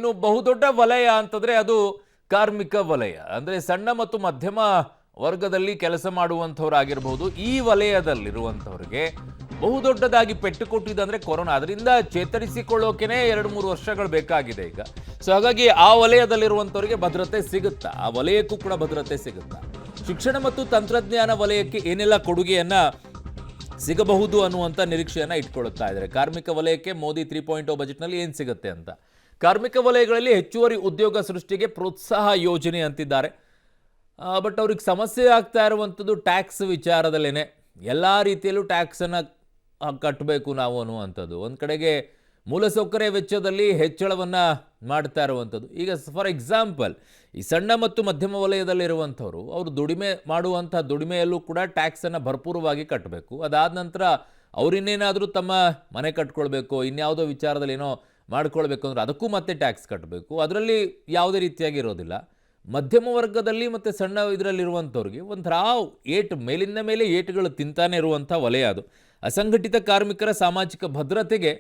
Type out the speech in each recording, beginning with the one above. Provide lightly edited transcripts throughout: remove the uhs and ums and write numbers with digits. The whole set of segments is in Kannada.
ಇನ್ನು ಬಹುದೊಡ್ಡ ವಲಯ ಅಂತಂದ್ರೆ ಅದು ಕಾರ್ಮಿಕ ವಲಯ. ಅಂದ್ರೆ ಸಣ್ಣ ಮತ್ತು ಮಧ್ಯಮ ವರ್ಗದಲ್ಲಿ ಕೆಲಸ ಮಾಡುವಂಥವರಾಗಿರಬಹುದು. ಈ ವಲಯದಲ್ಲಿರುವಂಥವ್ರಿಗೆ ಬಹುದೊಡ್ಡದಾಗಿ ಪೆಟ್ಟು ಕೊಟ್ಟಿದ್ದಂದ್ರೆ ಕೊರೋನಾ. ಅದರಿಂದ ಚೇತರಿಸಿಕೊಳ್ಳೋಕೆನೇ 2-3 ವರ್ಷಗಳು ಬೇಕಾಗಿದೆ ಈಗ. ಸೊ ಹಾಗಾಗಿ ಆ ವಲಯದಲ್ಲಿರುವಂಥವ್ರಿಗೆ ಭದ್ರತೆ ಸಿಗುತ್ತಾ, ಆ ವಲಯಕ್ಕೂ ಕೂಡ ಭದ್ರತೆ ಸಿಗುತ್ತಾ, ಶಿಕ್ಷಣ ಮತ್ತು ತಂತ್ರಜ್ಞಾನ ವಲಯಕ್ಕೆ ಏನೆಲ್ಲ ಕೊಡುಗೆಯನ್ನ ಸಿಗಬಹುದು ಅನ್ನುವಂಥ ನಿರೀಕ್ಷೆಯನ್ನು ಇಟ್ಕೊಳ್ಳುತ್ತಾ ಇದ್ದಾರೆ. ಕಾರ್ಮಿಕ ವಲಯಕ್ಕೆ ಮೋದಿ 3.0 ಬಜೆಟ್ನಲ್ಲಿ ಏನು ಸಿಗುತ್ತೆ ಅಂತ. ಕಾರ್ಮಿಕ ವಲಯಗಳಲ್ಲಿ ಹೆಚ್ಚುವರಿ ಉದ್ಯೋಗ ಸೃಷ್ಟಿಗೆ ಪ್ರೋತ್ಸಾಹ ಯೋಜನೆ ಅಂತಿದ್ದಾರೆ. ಬಟ್ ಅವ್ರಿಗೆ ಸಮಸ್ಯೆ ಆಗ್ತಾ ಇರುವಂಥದ್ದು ಟ್ಯಾಕ್ಸ್ ವಿಚಾರದಲ್ಲೇ. ಎಲ್ಲ ರೀತಿಯಲ್ಲೂ ಟ್ಯಾಕ್ಸನ್ನು ಕಟ್ಟಬೇಕು ನಾವು ಅನ್ನುವಂಥದ್ದು. ಒಂದು ಕಡೆಗೆ ಮೂಲಸೌಕರ್ಯ ವೆಚ್ಚದಲ್ಲಿ ಹೆಚ್ಚಳವನ್ನು ಮಾಡ್ತಾ ಇರುವಂಥದ್ದು. ಈಗ ಫಾರ್ ಎಕ್ಸಾಂಪಲ್ ಈ ಸಣ್ಣ ಮತ್ತು ಮಧ್ಯಮ ವಲಯದಲ್ಲಿರುವಂಥವ್ರು ಅವರು ದುಡಿಮೆ ಮಾಡುವಂಥ ದುಡಿಮೆಯಲ್ಲೂ ಕೂಡ ಟ್ಯಾಕ್ಸನ್ನು ಭರ್ಪೂರವಾಗಿ ಕಟ್ಟಬೇಕು. ಅದಾದ ನಂತರ ಅವರಿನ್ನೇನಾದರೂ ತಮ್ಮ ಮನೆ ಕಟ್ಕೊಳ್ಬೇಕು, ಇನ್ಯಾವುದೋ ವಿಚಾರದಲ್ಲಿ ಏನೋ ಮಾಡ್ಕೊಳ್ಬೇಕು ಅಂದ್ರೆ ಅದಕ್ಕೂ ಮತ್ತೆ ಟ್ಯಾಕ್ಸ್ ಕಟ್ಟಬೇಕು. ಅದರಲ್ಲಿ ಯಾವುದೇ ರೀತಿಯಾಗಿ ಇರೋದಿಲ್ಲ. ಮಧ್ಯಮ ವರ್ಗದಲ್ಲಿ ಮತ್ತು ಸಣ್ಣ ಇದರಲ್ಲಿರುವಂಥವ್ರಿಗೆ ಒಂಥರ ಮೇಲಿಂದ ಮೇಲೆ ಏಟುಗಳು ತಿಂತಾನೆ ಇರುವಂಥ ವಲಯ ಅದು. ಅಸಂಘಟಿತ ಕಾರ್ಮಿಕರ ಸಾಮಾಜಿಕ ಭದ್ರತೆಗೆ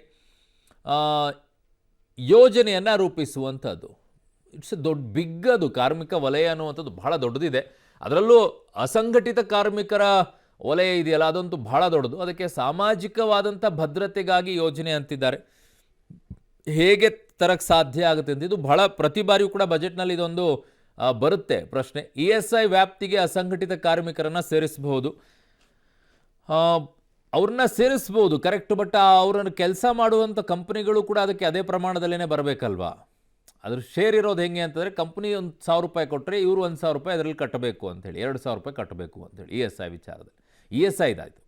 ಯೋಜನೆಯನ್ನು ರೂಪಿಸುವಂಥದ್ದು. ಇಟ್ಸ್ ಬಿಗ್ ಅದು ಕಾರ್ಮಿಕ ವಲಯ ಅನ್ನುವಂಥದ್ದು ಬಹಳ ದೊಡ್ಡದಿದೆ. ಅದರಲ್ಲೂ ಅಸಂಘಟಿತ ಕಾರ್ಮಿಕರ ವಲಯ ಇದೆಯಲ್ಲ, ಅದಂತೂ ಬಹಳ ದೊಡ್ಡದು. ಅದಕ್ಕೆ ಸಾಮಾಜಿಕವಾದಂಥ ಭದ್ರತೆಗಾಗಿ ಯೋಜನೆ ಅಂತಿದ್ದಾರೆ. ಹೇಗೆ ತರಕ್ಕೆ ಸಾಧ್ಯ ಆಗುತ್ತೆ ಅಂತ ಇದು ಬಹಳ ಪ್ರತಿ ಬಾರಿಯೂ ಕೂಡ ಬಜೆಟ್ನಲ್ಲಿ ಇದೊಂದು ಬರುತ್ತೆ ಪ್ರಶ್ನೆ. ESI ವ್ಯಾಪ್ತಿಗೆ ಅಸಂಘಟಿತ ಕಾರ್ಮಿಕರನ್ನು ಸೇರಿಸಬಹುದು, ಅವ್ರನ್ನ ಸೇರಿಸ್ಬೋದು ಕರೆಕ್ಟ್. ಬಟ್ ಅವರನ್ನು ಕೆಲಸ ಮಾಡುವಂಥ ಕಂಪ್ನಿಗಳು ಕೂಡ ಅದಕ್ಕೆ ಅದೇ ಪ್ರಮಾಣದಲ್ಲೇ ಬರಬೇಕಲ್ವಾ. ಅದ್ರ ಶೇರ್ ಇರೋದು ಹೆಂಗೆ ಅಂತಂದರೆ ಕಂಪ್ನಿ ₹1,000 ಕೊಟ್ಟರೆ ಇವರು ₹1,000 ಅದರಲ್ಲಿ ಕಟ್ಟಬೇಕು ಅಂಥೇಳಿ, ₹2,000 ಕಟ್ಟಬೇಕು ಅಂಥೇಳಿ ESI ವಿಚಾರದಲ್ಲಿ. ESI ಇದಾಯಿತು.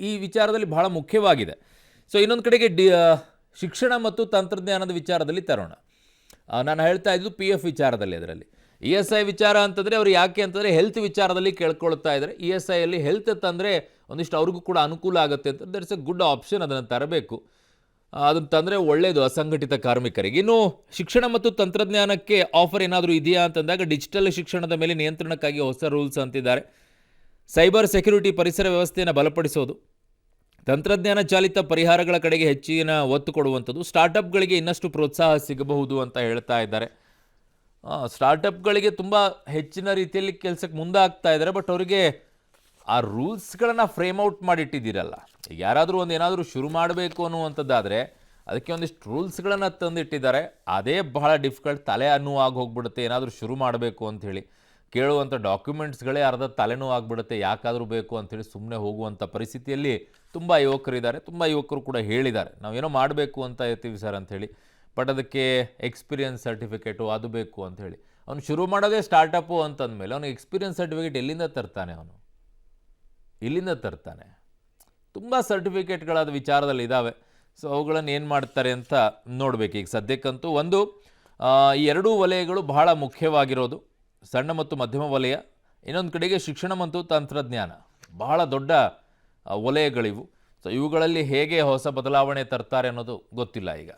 ಈ ವಿಚಾರದಲ್ಲಿ ಬಹಳ ಮುಖ್ಯವಾಗಿದೆ. ಸೊ ಇನ್ನೊಂದು ಕಡೆಗೆ ಶಿಕ್ಷಣ ಮತ್ತು ತಂತ್ರಜ್ಞಾನದ ವಿಚಾರದಲ್ಲಿ ತರೋಣ. ನಾನು ಹೇಳ್ತಾ ಇದ್ದು PF ವಿಚಾರದಲ್ಲಿ. ಅದರಲ್ಲಿ ESI ವಿಚಾರ ಅಂತಂದರೆ ಅವರು ಯಾಕೆ ಅಂತಂದರೆ ಹೆಲ್ತ್ ವಿಚಾರದಲ್ಲಿ ಕೇಳ್ಕೊಳ್ತಾ ಇದ್ದಾರೆ. ESIಯಲ್ಲಿ ಹೆಲ್ತ್ ತಂದರೆ ಒಂದಿಷ್ಟು ಅವ್ರಿಗೂ ಕೂಡ ಅನುಕೂಲ ಆಗುತ್ತೆ ಅಂತ. ದಟ್ಸ್ ಎ ಗುಡ್ ಆಪ್ಷನ್, ಅದನ್ನು ತರಬೇಕು. ಅದನ್ನು ತಂದರೆ ಒಳ್ಳೆಯದು ಅಸಂಘಟಿತ ಕಾರ್ಮಿಕರಿಗೆ. ಇನ್ನು ಶಿಕ್ಷಣ ಮತ್ತು ತಂತ್ರಜ್ಞಾನಕ್ಕೆ ಆಫರ್ ಏನಾದರೂ ಇದೆಯಾ ಅಂತಂದಾಗ ಡಿಜಿಟಲ್ ಶಿಕ್ಷಣದ ಮೇಲೆ ನಿಯಂತ್ರಣಕ್ಕಾಗಿ ಹೊಸ ರೂಲ್ಸ್ ಅಂತಿದ್ದಾರೆ. ಸೈಬರ್ ಸೆಕ್ಯುರಿಟಿ, ಪರಿಸರ ವ್ಯವಸ್ಥೆಯನ್ನು ಬಲಪಡಿಸೋದು, ತಂತ್ರಜ್ಞಾನ ಚಾಲಿತ ಪರಿಹಾರಗಳ ಕಡೆಗೆ ಹೆಚ್ಚಿನ ಒತ್ತು ಕೊಡುವಂಥದ್ದು, ಸ್ಟಾರ್ಟಪ್ಗಳಿಗೆ ಇನ್ನಷ್ಟು ಪ್ರೋತ್ಸಾಹ ಸಿಗಬಹುದು ಅಂತ ಹೇಳ್ತಾ ಇದ್ದಾರೆ. ಸ್ಟಾರ್ಟಪ್ಗಳಿಗೆ ತುಂಬ ಹೆಚ್ಚಿನ ರೀತಿಯಲ್ಲಿ ಕೆಲಸಕ್ಕೆ ಮುಂದಾಗ್ತಾ ಇದ್ದಾರೆ. ಬಟ್ ಅವರಿಗೆ ಆ ರೂಲ್ಸ್ಗಳನ್ನು ಫ್ರೇಮ್ ಔಟ್ ಮಾಡಿಟ್ಟಿದ್ದೀರಲ್ಲ. ಈಗ ಯಾರಾದರೂ ಏನಾದರೂ ಶುರು ಮಾಡಬೇಕು ಅನ್ನುವಂಥದ್ದಾದರೆ ಅದಕ್ಕೆ ಒಂದಿಷ್ಟು ರೂಲ್ಸ್ಗಳನ್ನು ತಂದಿಟ್ಟಿದ್ದಾರೆ. ಅದೇ ಬಹಳ ಡಿಫಿಕಲ್ಟ್, ತಲೆ ನೋವಾಗಿ ಹೋಗ್ಬಿಡುತ್ತೆ. ಏನಾದರೂ ಶುರು ಮಾಡಬೇಕು ಅಂಥೇಳಿ ಕೇಳುವಂಥ ಡಾಕ್ಯುಮೆಂಟ್ಸ್ಗಳೇ ಅರ್ಧ ತಲೆನೋವು ಆಗಿಬಿಡುತ್ತೆ. ಯಾಕಾದರೂ ಬೇಕು ಅಂಥೇಳಿ ಸುಮ್ಮನೆ ಹೋಗುವಂಥ ಪರಿಸ್ಥಿತಿಯಲ್ಲಿ ತುಂಬ ಯುವಕರಿದ್ದಾರೆ. ತುಂಬ ಯುವಕರು ಕೂಡ ಹೇಳಿದ್ದಾರೆ, ನಾವೇನೋ ಮಾಡಬೇಕು ಅಂತ ಇರ್ತೀವಿ ಸರ್ ಅಂಥೇಳಿ, ಬಟ್ ಅದಕ್ಕೆ ಎಕ್ಸ್ಪೀರಿಯನ್ಸ್ ಸರ್ಟಿಫಿಕೇಟು ಅದು ಬೇಕು ಅಂಥೇಳಿ. ಅವನು ಶುರು ಮಾಡೋದೇ ಸ್ಟಾರ್ಟಪ್ಪು ಅಂತಂದಮೇಲೆ ಅವನಿಗೆ ಎಕ್ಸ್ಪೀರಿಯನ್ಸ್ ಸರ್ಟಿಫಿಕೇಟ್ ಎಲ್ಲಿಂದ ತರ್ತಾನೆ? ಇಲ್ಲಿಂದ ತರ್ತಾನೆ. ತುಂಬ ಸರ್ಟಿಫಿಕೇಟ್ಗಳಾದ ವಿಚಾರದಲ್ಲಿ ಇದ್ದಾವೆ. ಸೊ ಅವುಗಳನ್ನು ಏನು ಮಾಡ್ತಾರೆ ಅಂತ ನೋಡಬೇಕು. ಈಗ ಸದ್ಯಕ್ಕಂತೂ ಈ ಎರಡೂ ವಲಯಗಳು ಬಹಳ ಮುಖ್ಯವಾಗಿರೋದು, ಸಣ್ಣ ಮತ್ತು ಮಧ್ಯಮ ವಲಯ. ಇನ್ನೊಂದು ಕಡೆಗೆ ಶಿಕ್ಷಣ ಮತ್ತು ತಂತ್ರಜ್ಞಾನ ಬಹಳ ದೊಡ್ಡ ವಲಯಗಳಿವು. ಸೊ ಇವುಗಳಲ್ಲಿ ಹೇಗೆ ಹೊಸ ಬದಲಾವಣೆ ತರ್ತಾರೆ ಅನ್ನೋದು ಗೊತ್ತಿಲ್ಲ ಈಗ.